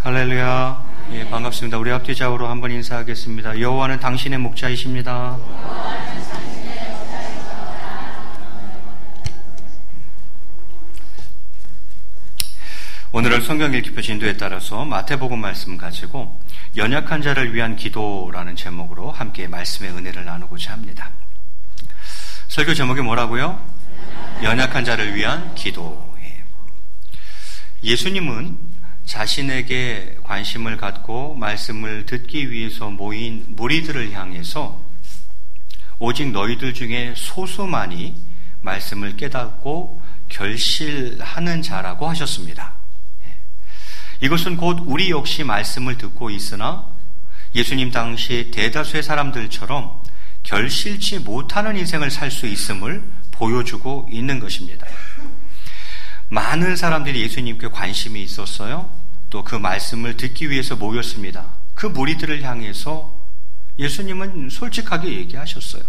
할렐루야. 예, 반갑습니다. 우리 앞뒤 좌우로 한번 인사하겠습니다. 여호와는 당신의 목자이십니다. 오늘은 성경 읽기 진도에 따라서 마태복음 말씀 가지고 연약한 자를 위한 기도라는 제목으로 함께 말씀의 은혜를 나누고자 합니다. 설교 제목이 뭐라고요? 연약한 자를 위한 기도. 예수님은 자신에게 관심을 갖고 말씀을 듣기 위해서 모인 무리들을 향해서 오직 너희들 중에 소수만이 말씀을 깨닫고 결실하는 자라고 하셨습니다. 이것은 곧 우리 역시 말씀을 듣고 있으나 예수님 당시 대다수의 사람들처럼 결실치 못하는 인생을 살 수 있음을 보여주고 있는 것입니다. 많은 사람들이 예수님께 관심이 있었어요. 또 그 말씀을 듣기 위해서 모였습니다. 그 무리들을 향해서 예수님은 솔직하게 얘기하셨어요.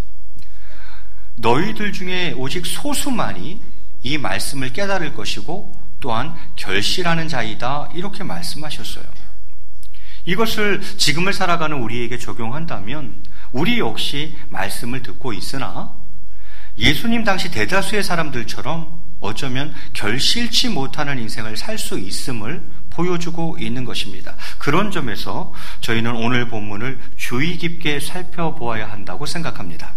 너희들 중에 오직 소수만이 이 말씀을 깨달을 것이고 또한 결실하는 자이다, 이렇게 말씀하셨어요. 이것을 지금을 살아가는 우리에게 적용한다면 우리 역시 말씀을 듣고 있으나 예수님 당시 대다수의 사람들처럼 어쩌면 결실치 못하는 인생을 살 수 있음을 보여주고 있는 것입니다. 그런 점에서 저희는 오늘 본문을 주의 깊게 살펴보아야 한다고 생각합니다.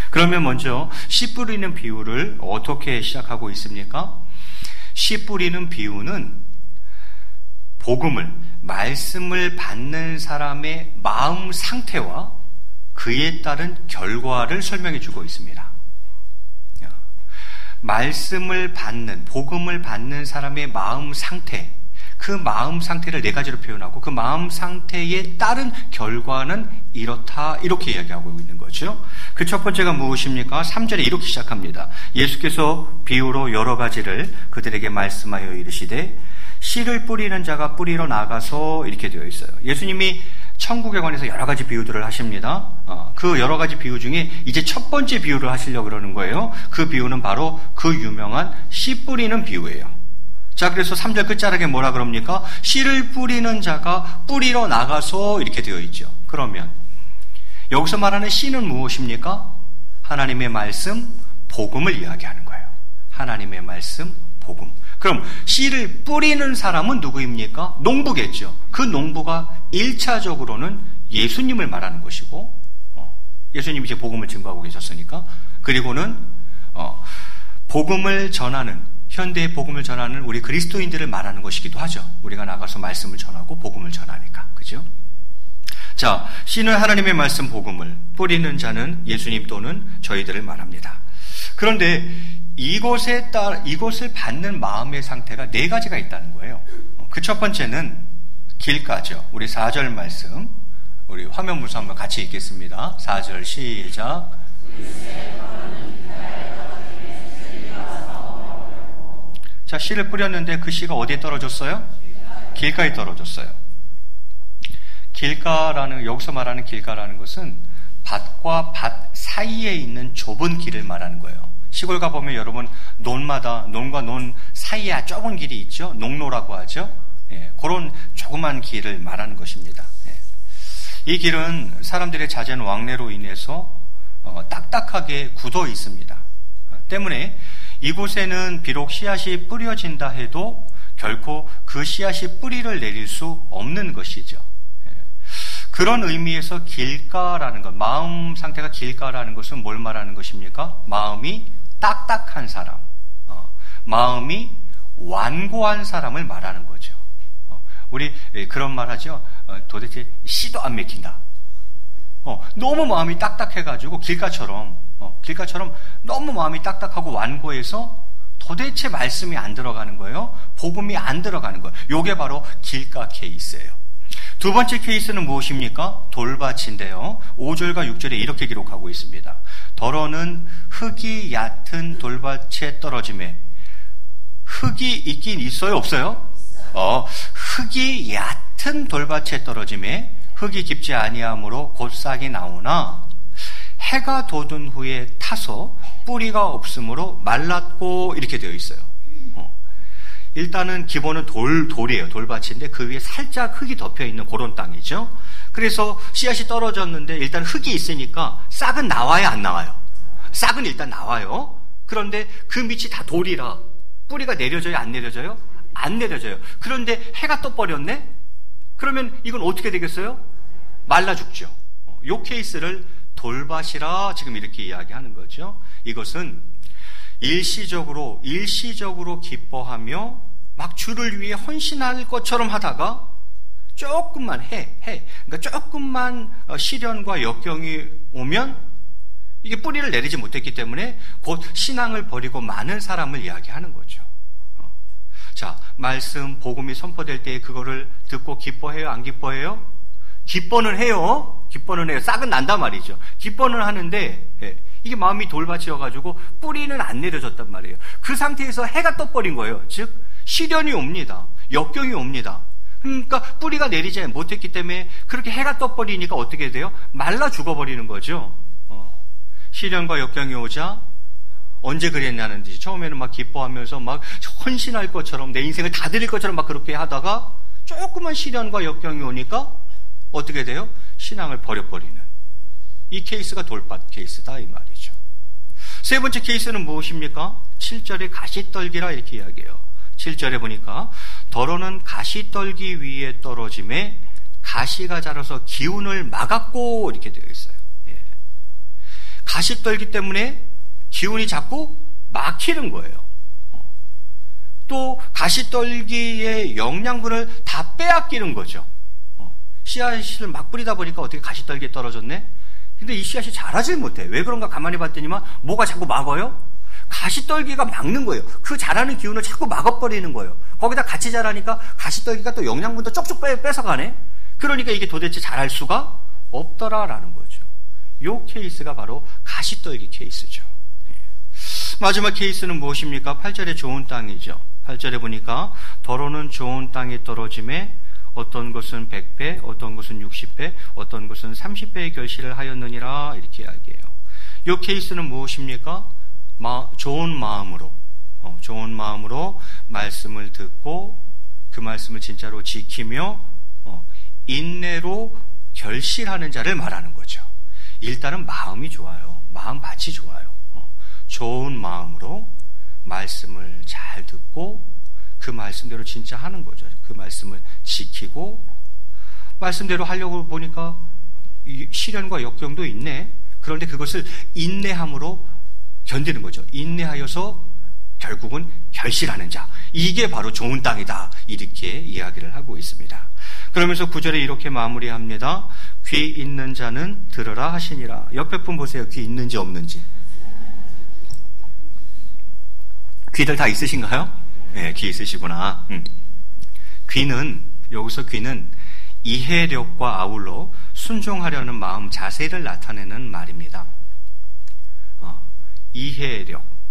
그러면 먼저 씨 뿌리는 비유를 어떻게 시작하고 있습니까? 씨 뿌리는 비유는 복음을, 말씀을 받는 사람의 마음 상태와 그에 따른 결과를 설명해 주고 있습니다. 말씀을 받는, 복음을 받는 사람의 마음 상태, 그 마음 상태를 네 가지로 표현하고 그 마음 상태에 따른 결과는 이렇다, 이렇게 이야기하고 있는 거죠. 그 첫 번째가 무엇입니까? 3절에 이렇게 시작합니다. 예수께서 비유로 여러 가지를 그들에게 말씀하여 이르시되 씨를 뿌리는 자가 뿌리러 나가서, 이렇게 되어 있어요. 예수님이 천국에 관해서 여러 가지 비유들을 하십니다. 그 여러 가지 비유 중에 이제 첫 번째 비유를 하시려고 그러는 거예요. 그 비유는 바로 그 유명한 씨 뿌리는 비유예요. 자, 그래서 3절 끝자락에 뭐라 그럽니까? 씨를 뿌리는 자가 뿌리러 나가서, 이렇게 되어 있죠. 그러면 여기서 말하는 씨는 무엇입니까? 하나님의 말씀, 복음을 이야기하는 거예요. 하나님의 말씀, 복음. 그럼 씨를 뿌리는 사람은 누구입니까? 농부겠죠. 그 농부가 1차적으로는 예수님을 말하는 것이고, 예수님이 이제 복음을 증거하고 계셨으니까, 그리고는 복음을 전하는, 현대의 복음을 전하는 우리 그리스도인들을 말하는 것이기도 하죠. 우리가 나가서 말씀을 전하고 복음을 전하니까. 그죠? 자, 씨는 하나님의 말씀, 복음을, 뿌리는 자는 예수님 또는 저희들을 말합니다. 그런데 이것을 받는 마음의 상태가 네 가지가 있다는 거예요. 그 첫 번째는 길가죠. 우리 4절 말씀, 우리 화면 문서 한번 같이 읽겠습니다. 4절 시작. 자, 씨를 뿌렸는데 그 씨가 어디에 떨어졌어요? 길가에 떨어졌어요. 길가라는, 여기서 말하는 길가라는 것은 밭과 밭 사이에 있는 좁은 길을 말하는 거예요. 시골 가보면 여러분 논과 논 사이에 좁은 길이 있죠. 농로라고 하죠. 그런 조그만 길을 말하는 것입니다. 이 길은 사람들의 잦은 왕래로 인해서 딱딱하게 굳어 있습니다. 때문에 이곳에는 비록 씨앗이 뿌려진다 해도 결코 그 씨앗이 뿌리를 내릴 수 없는 것이죠. 그런 의미에서 길가라는 것, 마음 상태가 길가라는 것은 뭘 말하는 것입니까? 마음이 딱딱한 사람, 마음이 완고한 사람을 말하는 거죠. 우리 그런 말 하죠. 도대체 씨도 안 맥힌다. 너무 마음이 딱딱해가지고 길가처럼 너무 마음이 딱딱하고 완고해서 도대체 말씀이 안 들어가는 거예요. 복음이 안 들어가는 거예요. 이게 바로 길가 케이스예요. 두 번째 케이스는 무엇입니까? 돌밭인데요. 5절과 6절에 이렇게 기록하고 있습니다. 더러는 흙이 얕은 돌밭에 떨어짐에, 흙이 있긴 있어요? 없어요? 흙이 얕은 돌밭에 떨어짐에 흙이 깊지 아니하므로 곧 싹이 나오나 해가 돋은 후에 타서 뿌리가 없으므로 말랐고, 이렇게 되어 있어요. 일단은 기본은 돌이에요. 돌밭인데 그 위에 살짝 흙이 덮여 있는 그런 땅이죠. 그래서 씨앗이 떨어졌는데 일단 흙이 있으니까 싹은 나와요, 안 나와요? 싹은 일단 나와요. 그런데 그 밑이 다 돌이라 뿌리가 내려져요, 안 내려져요? 안 내려져요. 그런데 해가 떠버렸네? 그러면 이건 어떻게 되겠어요? 말라 죽죠. 요 케이스를 돌밭이라 지금 이렇게 이야기하는 거죠. 이것은 일시적으로 기뻐하며 막 주를 위해 헌신할 것처럼 하다가 조금만 그러니까 조금만 시련과 역경이 오면 이게 뿌리를 내리지 못했기 때문에 곧 신앙을 버리고 많은 사람을 이야기하는 거죠. 자, 말씀, 복음이 선포될 때 그거를 듣고 기뻐해요? 안 기뻐해요? 기뻐는 해요. 싹은 난단 말이죠. 기뻐는 하는데 이게 마음이 돌밭이어가지고 뿌리는 안 내려졌단 말이에요. 그 상태에서 해가 떠버린 거예요. 즉 시련이 옵니다. 역경이 옵니다. 그러니까 뿌리가 내리지 못했기 때문에 그렇게 해가 떠버리니까 어떻게 돼요? 말라 죽어버리는 거죠. 시련과 역경이 오자 언제 그랬냐는 듯이 처음에는 막 기뻐하면서 막 헌신할 것처럼 내 인생을 다 드릴 것처럼 막 그렇게 하다가 조그만 시련과 역경이 오니까 어떻게 돼요? 신앙을 버려버리는 이 케이스가 돌밭 케이스다 이 말이죠. 세 번째 케이스는 무엇입니까? 7절에 가시떨기라 이렇게 이야기해요. 7절에 보니까 더러는 가시떨기 위에 떨어짐에 가시가 자라서 기운을 막았고 이렇게 되어 있어요. 가시떨기 때문에 기운이 자꾸 막히는 거예요. 또 가시떨기의 영양분을 다 빼앗기는 거죠. 씨앗을 막 뿌리다 보니까 어떻게 가시떨기에 떨어졌네? 근데 이 씨앗이 자라질 못해. 왜 그런가 가만히 봤더니만 뭐가 자꾸 막아요? 가시떨기가 막는 거예요. 그 자라는 기운을 자꾸 막아버리는 거예요. 거기다 같이 자라니까 가시떨기가 또 영양분도 쪽쪽 뺏어가네? 그러니까 이게 도대체 자랄 수가 없더라라는 거죠. 요 케이스가 바로 가시떨기 케이스죠. 마지막 케이스는 무엇입니까? 8절에 좋은 땅이죠. 8절에 보니까 더러는 좋은 땅에 떨어짐에 어떤 것은 100배, 어떤 것은 60배, 어떤 것은 30배의 결실을 하였느니라 이렇게 이야기해요. 이 케이스는 무엇입니까? 좋은 마음으로 말씀을 듣고 그 말씀을 진짜로 지키며 인내로 결실하는 자를 말하는 거죠. 일단은 마음이 좋아요. 마음밭이 좋아요. 좋은 마음으로 말씀을 잘 듣고 그 말씀대로 진짜 하는 거죠. 그 말씀을 지키고 말씀대로 하려고 보니까 시련과 역경도 있네. 그런데 그것을 인내함으로 견디는 거죠. 인내하여서 결국은 결실하는 자. 이게 바로 좋은 땅이다. 이렇게 이야기를 하고 있습니다. 그러면서 9절에 이렇게 마무리합니다. 귀 있는 자는 들으라 하시니라. 옆에 분 보세요. 귀 있는지 없는지. 귀들 다 있으신가요? 네, 귀 있으시구나. 여기서 귀는 이해력과 아울러 순종하려는 마음 자세를 나타내는 말입니다.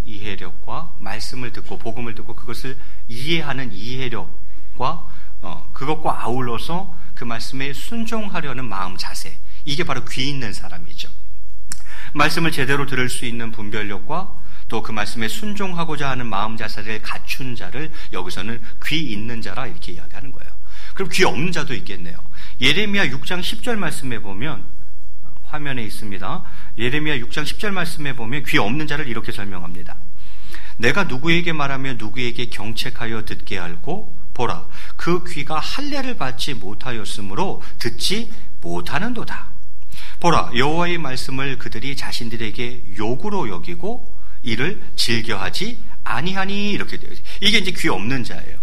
이해력과 말씀을 듣고 복음을 듣고 그것을 이해하는 이해력과 그것과 아울러서 그 말씀에 순종하려는 마음 자세. 이게 바로 귀 있는 사람이죠. 말씀을 제대로 들을 수 있는 분별력과 또 그 말씀에 순종하고자 하는 마음 자세를 갖춘 자를 여기서는 귀 있는 자라 이렇게 이야기하는 거예요. 그럼 귀 없는 자도 있겠네요. 예레미야 6장 10절 말씀에 보면 화면에 있습니다. 예레미야 6장 10절 말씀에 보면 귀 없는 자를 이렇게 설명합니다. 내가 누구에게 말하며 누구에게 경책하여 듣게 알고 보라 그 귀가 할례를 받지 못하였으므로 듣지 못하는도다. 보라 여호와의 말씀을 그들이 자신들에게 욕으로 여기고 이를 즐겨하지 아니하니 이렇게 되어 있어요. 이게 이제 귀 없는 자예요.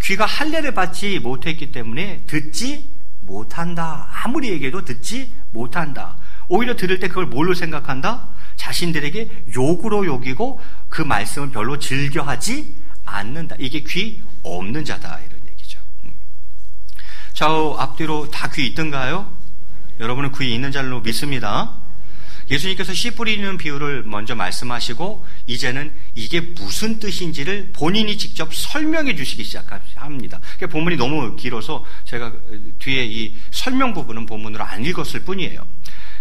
귀가 할례를 받지 못했기 때문에 듣지 못한다. 아무리 얘기해도 듣지 못한다. 오히려 들을 때 그걸 뭘로 생각한다? 자신들에게 욕으로 여기고 그 말씀을 별로 즐겨하지 않는다. 이게 귀 없는 자다 이런 얘기죠. 좌우 앞뒤로 다 귀 있던가요? 여러분은 귀 있는 자로 믿습니다. 예수님께서 씨 뿌리는 비유를 먼저 말씀하시고 이제는 이게 무슨 뜻인지를 본인이 직접 설명해 주시기 시작합니다. 그러니까 본문이 너무 길어서 제가 뒤에 이 설명 부분은 본문으로 안 읽었을 뿐이에요.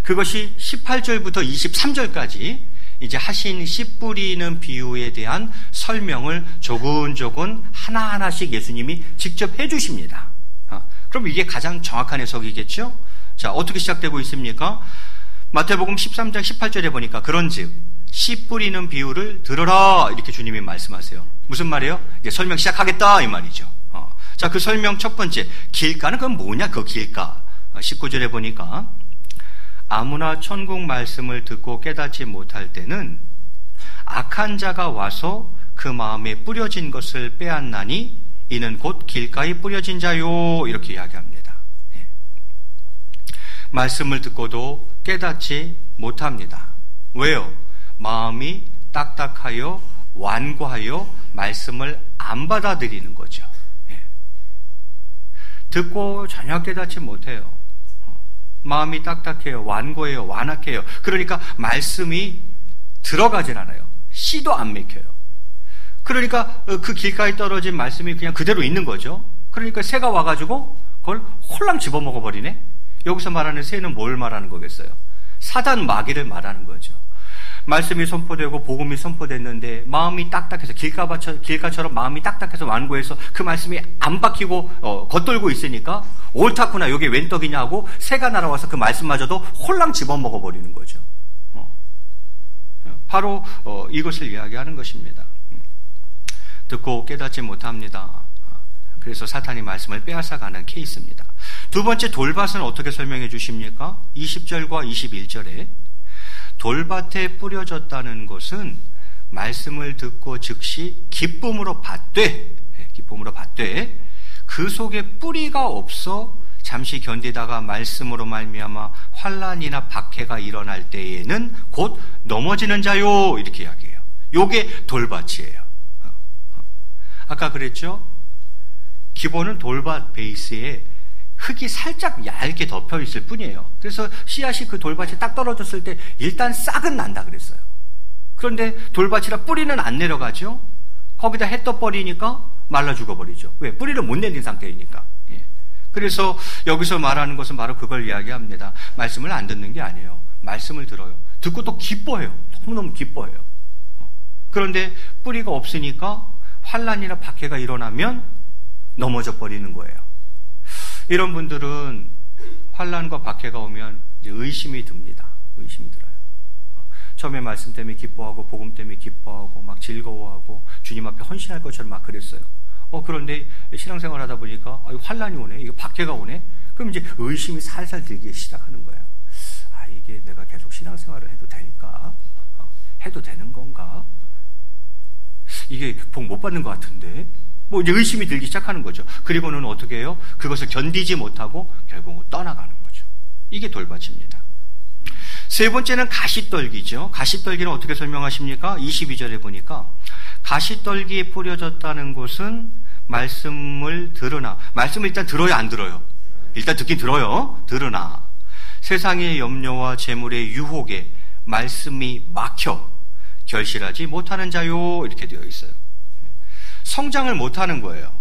그것이 18절부터 23절까지 이제 하신 씨 뿌리는 비유에 대한 설명을 조근조근 하나하나씩 예수님이 직접 해주십니다. 그럼 이게 가장 정확한 해석이겠죠? 자, 어떻게 시작되고 있습니까? 마태복음 13장 18절에 보니까 그런즉 씨 뿌리는 비유를 들으라 이렇게 주님이 말씀하세요. 무슨 말이에요? 이제 설명 시작하겠다 이 말이죠. 자, 그 설명 첫 번째, 길가는 그건 뭐냐? 그 길가. 19절에 보니까 아무나 천국 말씀을 듣고 깨닫지 못할 때는 악한 자가 와서 그 마음에 뿌려진 것을 빼앗나니 이는 곧 길가에 뿌려진 자요 이렇게 이야기합니다. 말씀을 듣고도 깨닫지 못합니다. 왜요? 마음이 딱딱하여 완고하여 말씀을 안 받아들이는 거죠. 듣고 전혀 깨닫지 못해요. 마음이 딱딱해요. 완고해요. 완악해요. 그러니까 말씀이 들어가질 않아요. 씨도 안 맥혀요. 그러니까 그 길가에 떨어진 말씀이 그냥 그대로 있는 거죠. 그러니까 새가 와가지고 그걸 홀랑 집어먹어버리네. 여기서 말하는 새는 뭘 말하는 거겠어요? 사단 마귀를 말하는 거죠. 말씀이 선포되고 복음이 선포됐는데 마음이 딱딱해서 길가처럼 마음이 딱딱해서 완고해서 그 말씀이 안 박히고 겉돌고 있으니까 옳다구나 여기 웬 떡이냐 하고 새가 날아와서 그 말씀마저도 홀랑 집어먹어버리는 거죠. 바로 이것을 이야기하는 것입니다. 듣고 깨닫지 못합니다. 그래서 사탄이 말씀을 빼앗아가는 케이스입니다. 두 번째 돌밭은 어떻게 설명해 주십니까? 20절과 21절에 돌밭에 뿌려졌다는 것은 말씀을 듣고 즉시 기쁨으로 받되 그 속에 뿌리가 없어 잠시 견디다가 말씀으로 말미암아 환난이나 박해가 일어날 때에는 곧 넘어지는 자요 이렇게 이야기해요. 요게 돌밭이에요. 아까 그랬죠? 기본은 돌밭 베이스에 흙이 살짝 얇게 덮여 있을 뿐이에요. 그래서 씨앗이 그 돌밭에 딱 떨어졌을 때 일단 싹은 난다 그랬어요. 그런데 돌밭이라 뿌리는 안 내려가죠. 거기다 해 떠버리니까 말라 죽어버리죠. 왜? 뿌리를 못 내린 상태이니까. 그래서 여기서 말하는 것은 바로 그걸 이야기합니다. 말씀을 안 듣는 게 아니에요. 말씀을 들어요. 듣고 또 기뻐해요. 너무너무 기뻐해요. 그런데 뿌리가 없으니까 환난이나 박해가 일어나면 넘어져 버리는 거예요. 이런 분들은 환난과 박해가 오면 이제 의심이 듭니다. 의심이 들어요. 처음에 말씀 때문에 기뻐하고 복음 때문에 기뻐하고 막 즐거워하고 주님 앞에 헌신할 것처럼 막 그랬어요. 그런데 신앙생활 하다 보니까 환난이 오네, 이거 박해가 오네. 그럼 이제 의심이 살살 들기 시작하는 거예요. 이게 내가 계속 신앙생활을 해도 될까? 해도 되는 건가? 이게 복 못 받는 것 같은데. 이제 의심이 들기 시작하는 거죠. 그리고는 어떻게 해요? 그것을 견디지 못하고 결국은 떠나가는 거죠. 이게 돌밭입니다. 세 번째는 가시떨기죠. 가시떨기는 어떻게 설명하십니까? 22절에 보니까 가시떨기에 뿌려졌다는 것은 말씀을 들으나, 말씀을 일단 들어요, 안 들어요? 일단 듣긴 들어요. 들으나 세상의 염려와 재물의 유혹에 말씀이 막혀 결실하지 못하는 자요 이렇게 되어 있어요. 성장을 못하는 거예요.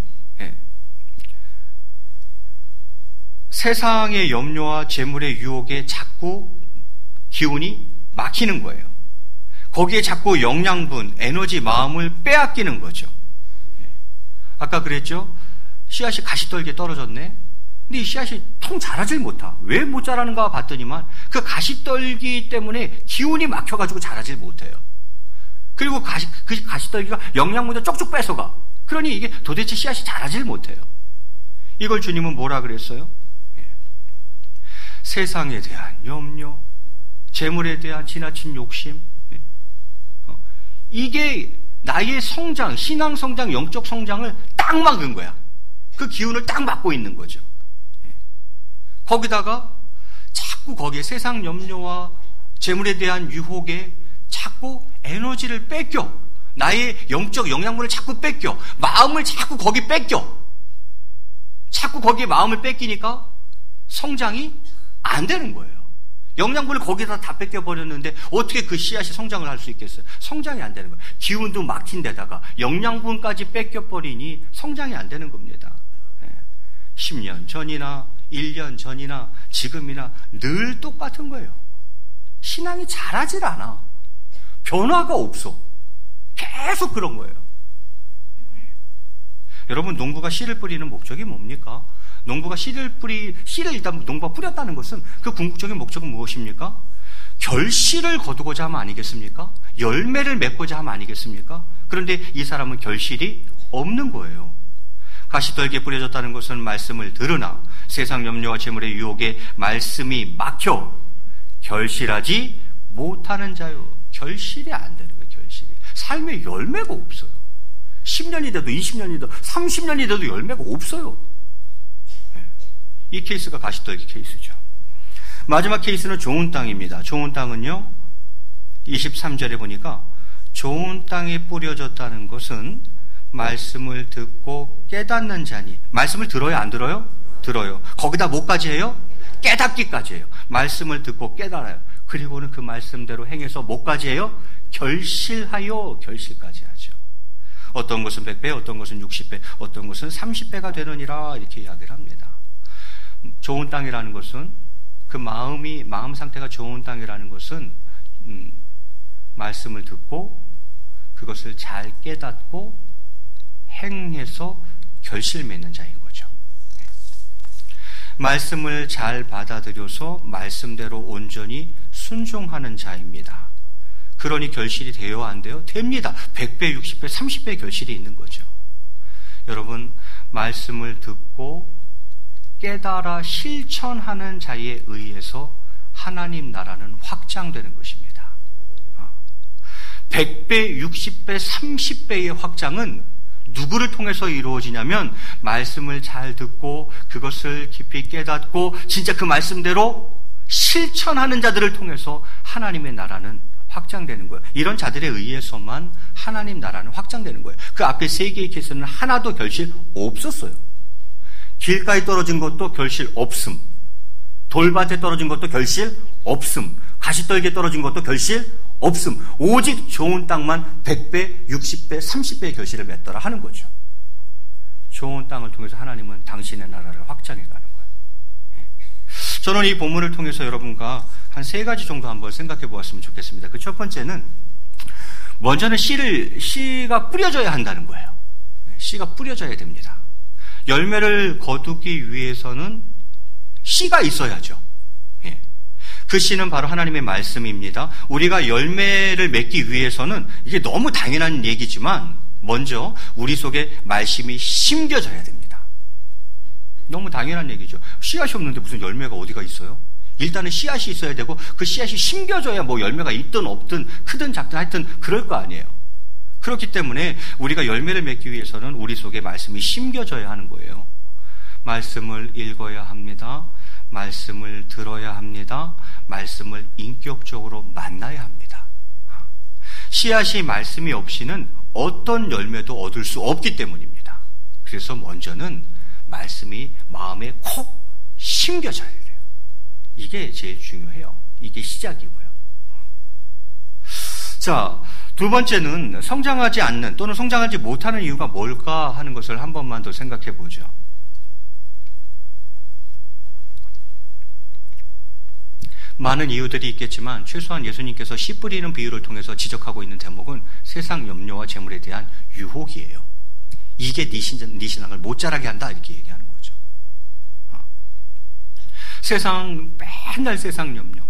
세상의 염려와 재물의 유혹에 자꾸 기운이 막히는 거예요. 거기에 자꾸 영양분, 에너지, 마음을 빼앗기는 거죠. 아까 그랬죠? 씨앗이 가시떨기에 떨어졌네. 근데 이 씨앗이 통 자라질 못하. 왜 못 자라는가 봤더니만 그 가시떨기 때문에 기운이 막혀가지고 자라질 못해요. 그리고 그 가시떨기가 영양분을 쪽쪽 뺏어가. 그러니 이게 도대체 씨앗이 자라질 못해요. 이걸 주님은 뭐라 그랬어요? 세상에 대한 염려, 재물에 대한 지나친 욕심, 이게 나의 성장, 신앙 성장, 영적 성장을 딱 막은 거야. 그 기운을 딱 막고 있는 거죠. 거기다가 자꾸 거기에 세상 염려와 재물에 대한 유혹에 자꾸 에너지를 뺏겨. 나의 영적 영양분을 자꾸 뺏겨. 마음을 자꾸 거기 뺏겨. 자꾸 거기에 마음을 뺏기니까 성장이 안 되는 거예요. 영양분을 거기다 다 뺏겨버렸는데 어떻게 그 씨앗이 성장을 할 수 있겠어요? 성장이 안 되는 거예요. 기운도 막힌 데다가 영양분까지 뺏겨버리니 성장이 안 되는 겁니다. 10년 전이나 1년 전이나 지금이나 늘 똑같은 거예요. 신앙이 자라질 않아. 변화가 없어. 계속 그런 거예요. 여러분, 농부가 씨를 뿌리는 목적이 뭡니까? 농부가 씨를 일단 농부가 뿌렸다는 것은 그 궁극적인 목적은 무엇입니까? 결실을 거두고자 함 아니겠습니까? 열매를 맺고자 함 아니겠습니까? 그런데 이 사람은 결실이 없는 거예요. 가시떨기에 뿌려졌다는 것은 말씀을 들으나 세상 염려와 재물의 유혹에 말씀이 막혀 결실하지 못하는 자요. 결실이 안 되는 거예요. 결실이. 삶에 열매가 없어요. 10년이 돼도 20년이 돼도 30년이 돼도 열매가 없어요. 이 케이스가 가시떨기 케이스죠. 마지막 케이스는 좋은 땅입니다. 좋은 땅은요, 23절에 보니까 좋은 땅에 뿌려졌다는 것은 말씀을 듣고 깨닫는 자니. 말씀을 들어요, 안 들어요? 들어요. 거기다 뭐까지 해요? 깨닫기까지 해요. 말씀을 듣고 깨달아요. 그리고는 그 말씀대로 행해서 뭐까지 해요? 결실하여 결실까지 하죠. 어떤 것은 100배, 어떤 것은 60배, 어떤 것은 30배가 되느니라, 이렇게 이야기를 합니다. 좋은 땅이라는 것은, 그 마음 상태가 좋은 땅이라는 것은 말씀을 듣고 그것을 잘 깨닫고 행해서 결실 맺는 자인 거죠. 말씀을 잘 받아들여서 말씀대로 온전히 순종하는 자입니다. 그러니 결실이 돼요, 안 돼요? 됩니다. 100배, 60배, 30배 결실이 있는 거죠. 여러분, 말씀을 듣고 깨달아 실천하는 자에 의해서 하나님 나라는 확장되는 것입니다. 100배, 60배, 30배의 확장은 누구를 통해서 이루어지냐면 말씀을 잘 듣고 그것을 깊이 깨닫고 진짜 그 말씀대로 실천하는 자들을 통해서 하나님의 나라는 확장되는 거예요. 이런 자들에 의해서만 하나님 나라는 확장되는 거예요. 그 앞에 세 개의 케이스는 하나도 결실 없었어요. 길가에 떨어진 것도 결실 없음, 돌밭에 떨어진 것도 결실 없음, 가시떨기에 떨어진 것도 결실 없음. 오직 좋은 땅만 100배, 60배, 30배의 결실을 맺더라 하는 거죠. 좋은 땅을 통해서 하나님은 당신의 나라를 확장해 가는 거예요. 저는 이 본문을 통해서 여러분과 한 세 가지 정도 한번 생각해 보았으면 좋겠습니다. 그 첫 번째는, 먼저는 씨가 뿌려져야 한다는 거예요. 씨가 뿌려져야 됩니다. 열매를 거두기 위해서는 씨가 있어야죠. 그 씨는 바로 하나님의 말씀입니다. 우리가 열매를 맺기 위해서는, 이게 너무 당연한 얘기지만 먼저 우리 속에 말씀이 심겨져야 됩니다. 너무 당연한 얘기죠. 씨앗이 없는데 무슨 열매가 어디가 있어요? 일단은 씨앗이 있어야 되고 그 씨앗이 심겨져야 뭐 열매가 있든 없든 크든 작든 하여튼 그럴 거 아니에요. 그렇기 때문에 우리가 열매를 맺기 위해서는 우리 속에 말씀이 심겨져야 하는 거예요. 말씀을 읽어야 합니다. 말씀을 들어야 합니다. 말씀을 인격적으로 만나야 합니다. 씨앗이 말씀이 없이는 어떤 열매도 얻을 수 없기 때문입니다. 그래서 먼저는 말씀이 마음에 콕 심겨져야 돼요. 이게 제일 중요해요. 이게 시작이고요. 자, 두 번째는 성장하지 않는 또는 성장하지 못하는 이유가 뭘까 하는 것을 한 번만 더 생각해 보죠. 많은 이유들이 있겠지만 최소한 예수님께서 씨 뿌리는 비유를 통해서 지적하고 있는 대목은 세상 염려와 재물에 대한 유혹이에요. 이게 네 신앙을 못 자라게 한다, 이렇게 얘기하는 거죠. 맨날 세상 염려,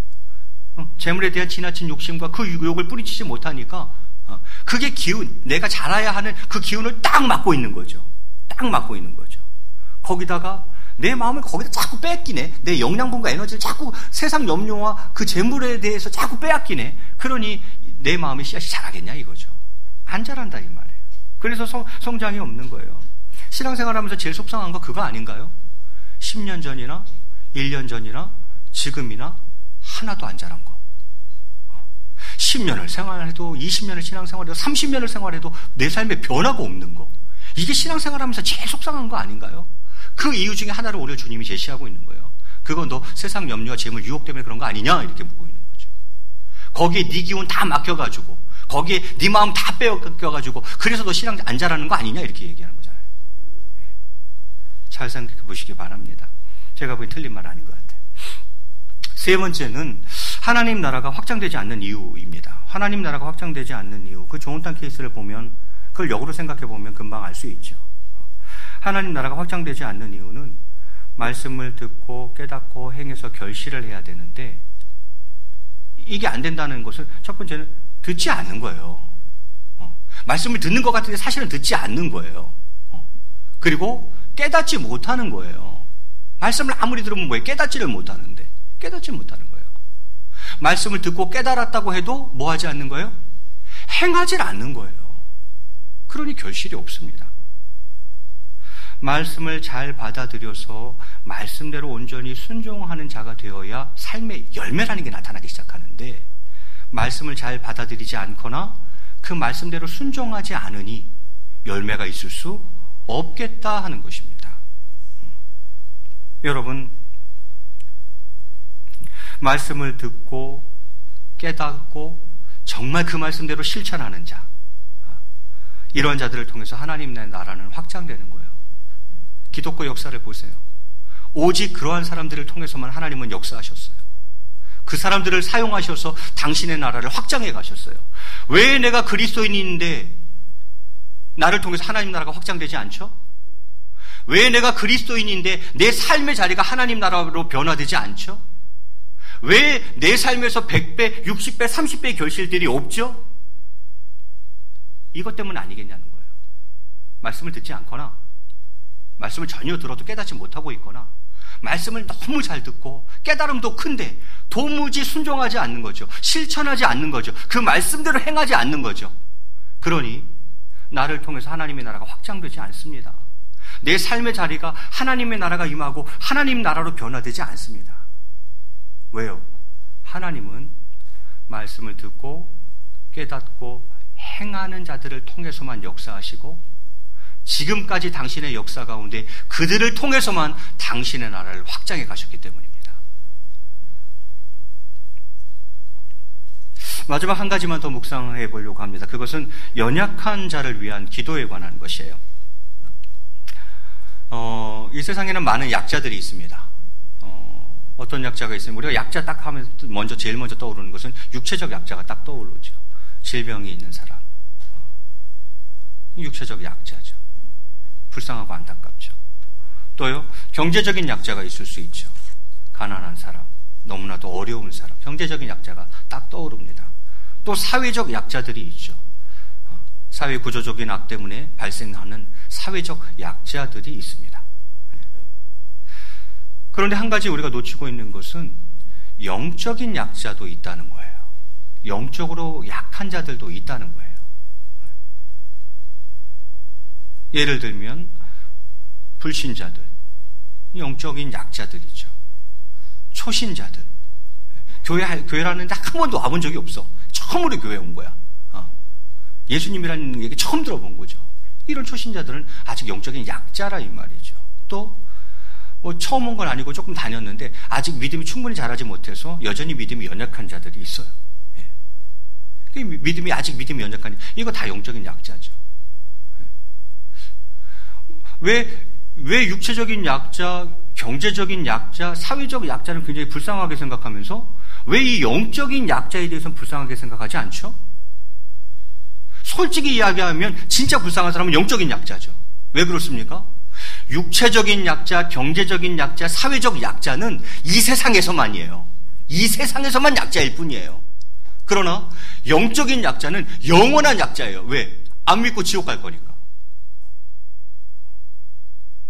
재물에 대한 지나친 욕심과 그 유혹을 뿌리치지 못하니까 그게 기운, 내가 자라야 하는 그 기운을 딱 막고 있는 거죠. 딱 막고 있는 거죠. 거기다가 내 마음을 거기다 자꾸 뺏기네. 내 영양분과 에너지를 자꾸 세상 염려와 그 재물에 대해서 자꾸 빼앗기네. 그러니 내 마음의 씨앗이 자라겠냐 이거죠. 안 자란다 이 말이에요. 그래서 성장이 없는 거예요. 신앙생활하면서 제일 속상한 거 그거 아닌가요? 10년 전이나 1년 전이나 지금이나 하나도 안 자란 거. 10년을 생활해도 20년을 신앙생활해도 30년을 생활해도 내 삶에 변화가 없는 거. 이게 신앙생활하면서 제일 속상한 거 아닌가요? 그 이유 중에 하나를 오늘 주님이 제시하고 있는 거예요. 그건 너 세상 염려와 재물 유혹 때문에 그런 거 아니냐 이렇게 묻고 있는 거죠. 거기에 네 기운 다 막혀가지고 거기에 네 마음 다 빼앗겨가지고 그래서 너 신앙 안 잘하는 거 아니냐 이렇게 얘기하는 거잖아요. 잘 생각해 보시기 바랍니다. 제가 보기엔 틀린 말 아닌 것 같아요. 세 번째는 하나님 나라가 확장되지 않는 이유입니다. 하나님 나라가 확장되지 않는 이유. 그 좋은 땅 케이스를 보면 그걸 역으로 생각해 보면 금방 알 수 있죠. 하나님 나라가 확장되지 않는 이유는 말씀을 듣고 깨닫고 행해서 결실을 해야 되는데 이게 안 된다는 것은 첫 번째는 듣지 않는 거예요. 말씀을 듣는 것 같은데 사실은 듣지 않는 거예요. 그리고 깨닫지 못하는 거예요. 말씀을 아무리 들으면 뭐예요? 깨닫지를 못하는데 깨닫지 못하는 거예요. 말씀을 듣고 깨달았다고 해도 뭐 하지 않는 거예요? 행하지 않는 거예요. 그러니 결실이 없습니다. 말씀을 잘 받아들여서 말씀대로 온전히 순종하는 자가 되어야 삶의 열매라는 게 나타나기 시작하는데 말씀을 잘 받아들이지 않거나 그 말씀대로 순종하지 않으니 열매가 있을 수 없겠다 하는 것입니다. 여러분, 말씀을 듣고 깨닫고 정말 그 말씀대로 실천하는 자, 이런 자들을 통해서 하나님의 나라는 확장되는 거예요. 기독교 역사를 보세요. 오직 그러한 사람들을 통해서만 하나님은 역사하셨어요. 그 사람들을 사용하셔서 당신의 나라를 확장해 가셨어요. 왜 내가 그리스도인인데 나를 통해서 하나님 나라가 확장되지 않죠? 왜 내가 그리스도인인데 내 삶의 자리가 하나님 나라로 변화되지 않죠? 왜 내 삶에서 100배, 60배, 30배의 결실들이 없죠? 이것 때문 아니겠냐는 거예요. 말씀을 듣지 않거나 말씀을 전혀 들어도 깨닫지 못하고 있거나 말씀을 너무 잘 듣고 깨달음도 큰데 도무지 순종하지 않는 거죠. 실천하지 않는 거죠. 그 말씀대로 행하지 않는 거죠. 그러니 나를 통해서 하나님의 나라가 확장되지 않습니다. 내 삶의 자리가 하나님의 나라가 임하고 하나님 나라로 변화되지 않습니다. 왜요? 하나님은 말씀을 듣고 깨닫고 행하는 자들을 통해서만 역사하시고 지금까지 당신의 역사 가운데 그들을 통해서만 당신의 나라를 확장해 가셨기 때문입니다. 마지막 한 가지만 더 묵상해 보려고 합니다. 그것은 연약한 자를 위한 기도에 관한 것이에요. 이 세상에는 많은 약자들이 있습니다. 어떤 약자가 있으면 우리가 약자 딱 하면 제일 먼저 떠오르는 것은 육체적 약자가 딱 떠오르죠. 질병이 있는 사람, 육체적 약자죠. 불쌍하고 안타깝죠. 또요, 경제적인 약자가 있을 수 있죠. 가난한 사람, 너무나도 어려운 사람, 경제적인 약자가 딱 떠오릅니다. 또 사회적 약자들이 있죠. 사회 구조적인 악 때문에 발생하는 사회적 약자들이 있습니다. 그런데 한 가지 우리가 놓치고 있는 것은 영적인 약자도 있다는 거예요. 영적으로 약한 자들도 있다는 거예요. 예를 들면 불신자들, 영적인 약자들이죠. 초신자들, 교회라는 데 한 번도 와본 적이 없어. 처음으로 교회 온 거야. 예수님이라는 얘기 처음 들어본 거죠. 이런 초신자들은 아직 영적인 약자라 이 말이죠. 또 처음 온 건 아니고 조금 다녔는데 아직 믿음이 충분히 자라지 못해서 여전히 믿음이 연약한 자들이 있어요. 아직 믿음이 연약한, 이거 다 영적인 약자죠. 왜 육체적인 약자, 경제적인 약자, 사회적 약자는 굉장히 불쌍하게 생각하면서 왜 이 영적인 약자에 대해서는 불쌍하게 생각하지 않죠? 솔직히 이야기하면 진짜 불쌍한 사람은 영적인 약자죠. 왜 그렇습니까? 육체적인 약자, 경제적인 약자, 사회적 약자는 이 세상에서만이에요. 이 세상에서만 약자일 뿐이에요. 그러나 영적인 약자는 영원한 약자예요. 왜? 안 믿고 지옥 갈 거니까.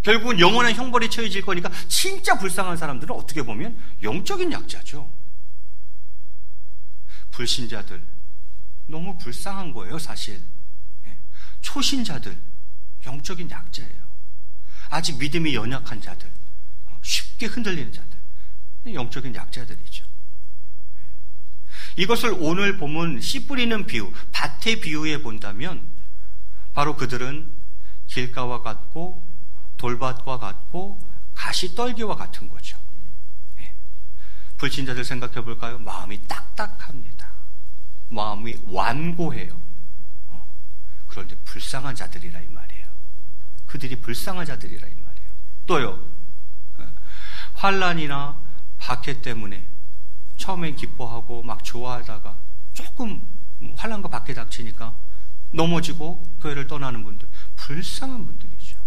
결국은 영원한 형벌이 처해질 거니까 진짜 불쌍한 사람들은 어떻게 보면 영적인 약자죠. 불신자들, 너무 불쌍한 거예요, 사실. 초신자들, 영적인 약자예요. 아직 믿음이 연약한 자들, 쉽게 흔들리는 자들, 영적인 약자들이죠. 이것을 오늘 본문 씨 뿌리는 비유, 밭의 비유에 본다면 바로 그들은 길가와 같고 돌밭과 같고 가시떨기와 같은 거죠. 불신자들 생각해 볼까요? 마음이 딱딱합니다. 마음이 완고해요. 그런데 불쌍한 자들이라 이 말이에요. 그들이 불쌍한 자들이라 이 말이에요. 또요, 환난이나 박해 때문에 처음엔 기뻐하고 막 좋아하다가 조금 환난과 박해 닥치니까 넘어지고 교회를 떠나는 분들, 불쌍한 분들이죠.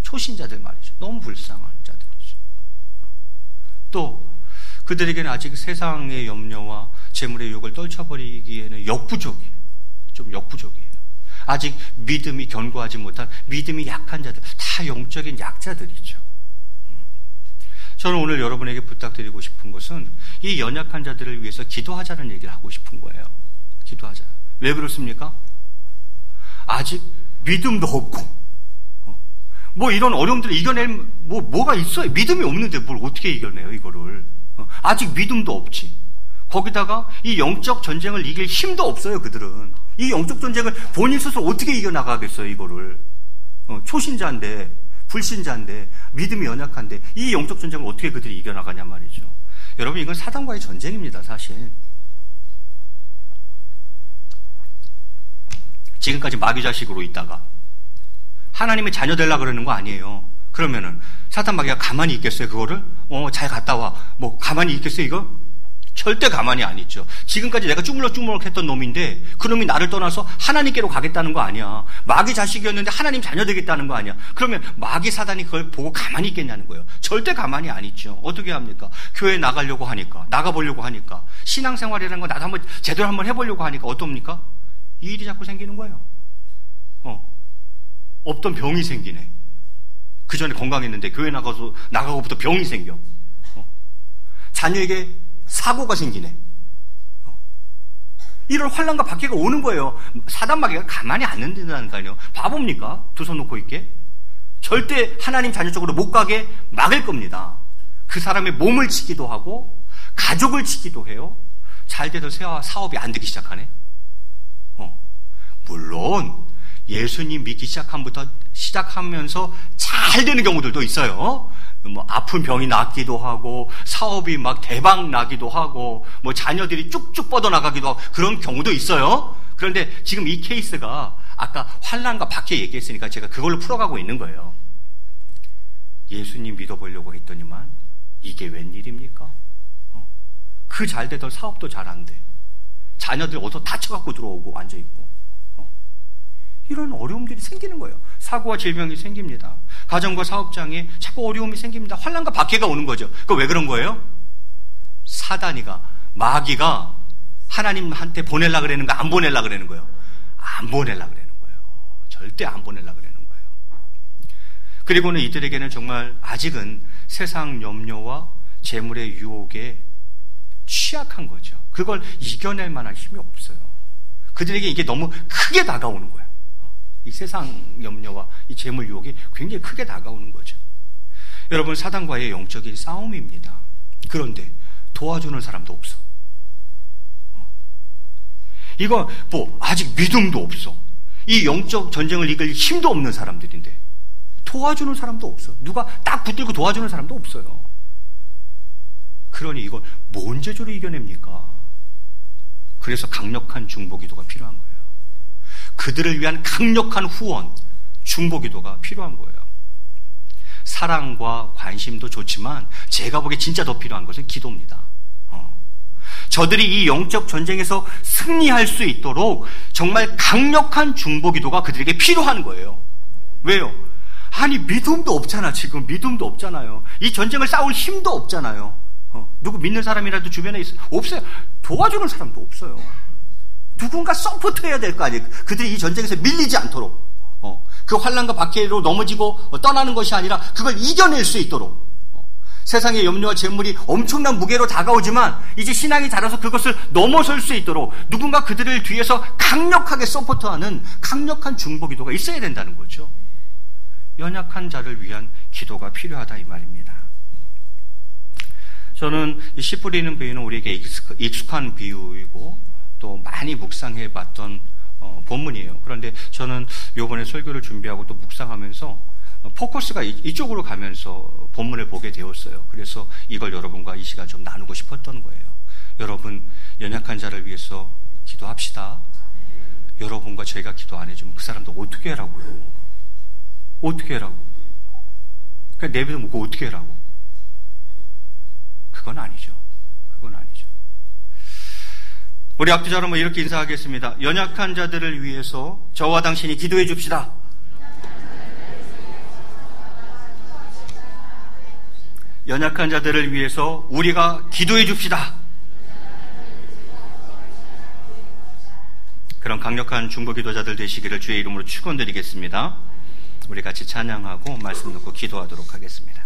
초신자들 말이죠. 너무 불쌍한 자들이죠. 또 그들에게는 아직 세상의 염려와 재물의 유혹을 떨쳐버리기에는 역부족이에요. 좀 역부족이에요. 아직 믿음이 견고하지 못한 믿음이 약한 자들, 다 영적인 약자들이죠. 저는 오늘 여러분에게 부탁드리고 싶은 것은 이 연약한 자들을 위해서 기도하자는 얘기를 하고 싶은 거예요. 기도하자. 왜 그렇습니까? 아직 믿음도 없고 뭐 이런 어려움들을 이겨낼 뭐가 있어요. 믿음이 없는데 뭘 어떻게 이겨내요 이거를. 아직 믿음도 없지. 거기다가 이 영적 전쟁을 이길 힘도 없어요. 그들은 이 영적 전쟁을 본인 스스로 어떻게 이겨나가겠어요 이거를. 초신자인데, 불신자인데, 믿음이 연약한데 이 영적 전쟁을 어떻게 그들이 이겨나가냐 말이죠. 여러분, 이건 사단과의 전쟁입니다. 사실 지금까지 마귀 자식으로 있다가 하나님의 자녀 되려고 그러는 거 아니에요. 그러면은 사단 마귀가 가만히 있겠어요 그거를? 잘 갔다 와. 뭐 가만히 있겠어요 이거? 절대 가만히 안 있죠. 지금까지 내가 쭈물럭쭈물럭 했던 놈인데 그 놈이 나를 떠나서 하나님께로 가겠다는 거 아니야. 마귀 자식이었는데 하나님 자녀 되겠다는 거 아니야. 그러면 마귀 사단이 그걸 보고 가만히 있겠냐는 거예요. 절대 가만히 안 있죠. 어떻게 합니까? 교회 나가려고 하니까, 나가보려고 하니까, 신앙생활이라는 거 나도 한번 제대로 한번 해보려고 하니까 어떻습니까? 이 일이 자꾸 생기는 거예요. 없던 병이 생기네. 그 전에 건강했는데 교회 나가고부터 병이 생겨. 자녀에게 사고가 생기네. 이런 환난과 박해가 오는 거예요. 사단 마귀가 가만히 안 둔다니까요. 바보입니까? 두 손 놓고 있게? 절대 하나님 자녀 쪽으로 못 가게 막을 겁니다. 그 사람의 몸을 치기도 하고 가족을 치기도 해요. 잘 돼도 사업이 안 되기 시작하네. 물론 예수님 믿기 시작하면서 잘 되는 경우들도 있어요. 뭐 아픈 병이 낫기도 하고 사업이 막 대박 나기도 하고 뭐 자녀들이 쭉쭉 뻗어나가기도 하고 그런 경우도 있어요. 그런데 지금 이 케이스가 아까 환난과 박해 얘기했으니까 제가 그걸로 풀어가고 있는 거예요. 예수님 믿어보려고 했더니만 이게 웬일입니까? 그 잘 되던 사업도 잘 안 돼. 자녀들 어디서 다쳐갖고 들어오고 앉아있고 이런 어려움들이 생기는 거예요. 사고와 질병이 생깁니다. 가정과 사업장에 자꾸 어려움이 생깁니다. 환난과 박해가 오는 거죠. 그거 왜 그런 거예요? 마귀가 하나님한테 보내려고 그러는 거 안 보내려고 그러는 거예요. 안 보내려고 그러는 거예요. 절대 안 보내려고 그러는 거예요. 그리고는 이들에게는 정말 아직은 세상 염려와 재물의 유혹에 취약한 거죠. 그걸 이겨낼 만한 힘이 없어요. 그들에게 이게 너무 크게 다가오는 거예요. 이 세상 염려와 이 재물 유혹이 굉장히 크게 다가오는 거죠. 여러분, 사단과의 영적인 싸움입니다. 그런데 도와주는 사람도 없어. 이거 아직 믿음도 없어. 이 영적 전쟁을 이길 힘도 없는 사람들인데 도와주는 사람도 없어. 누가 딱 붙들고 도와주는 사람도 없어요. 그러니 이걸 뭔 재주로 이겨냅니까? 그래서 강력한 중보기도가 필요한 거예요. 그들을 위한 강력한 후원, 중보기도가 필요한 거예요. 사랑과 관심도 좋지만 제가 보기에 진짜 더 필요한 것은 기도입니다. 저들이 이 영적 전쟁에서 승리할 수 있도록 정말 강력한 중보기도가 그들에게 필요한 거예요. 왜요? 아니 믿음도 없잖아. 지금 믿음도 없잖아요. 이 전쟁을 싸울 힘도 없잖아요. 누구 믿는 사람이라도 주변에 없어요. 도와주는 사람도 없어요. 누군가 서포트해야 될 거 아니에요. 그들이 이 전쟁에서 밀리지 않도록 그 환난과 박해로 넘어지고 떠나는 것이 아니라 그걸 이겨낼 수 있도록 세상의 염려와 재물이 엄청난 무게로 다가오지만 이제 신앙이 자라서 그것을 넘어설 수 있도록 누군가 그들을 뒤에서 강력하게 서포트하는 강력한 중보기도가 있어야 된다는 거죠. 연약한 자를 위한 기도가 필요하다 이 말입니다. 저는 이 씨 뿌리는 비유는 우리에게 익숙한 비유이고 또 많이 묵상해봤던 본문이에요. 그런데 저는 이번에 설교를 준비하고 또 묵상하면서 포커스가 이쪽으로 가면서 본문을 보게 되었어요. 그래서 이걸 여러분과 이 시간 좀 나누고 싶었던 거예요. 여러분, 연약한 자를 위해서 기도합시다. 여러분과 저희가 기도 안 해주면 그 사람도 어떻게 하라고요? 어떻게 하라고? 그냥 내비도 묻고 어떻게 하라고? 그건 아니죠. 그건 아니죠. 우리 앞뒤자로 한번 이렇게 인사하겠습니다. 연약한 자들을 위해서 저와 당신이 기도해 줍시다. 연약한 자들을 위해서 우리가 기도해 줍시다. 그런 강력한 중보 기도자들 되시기를 주의 이름으로 축원드리겠습니다. 우리 같이 찬양하고 말씀 듣고 기도하도록 하겠습니다.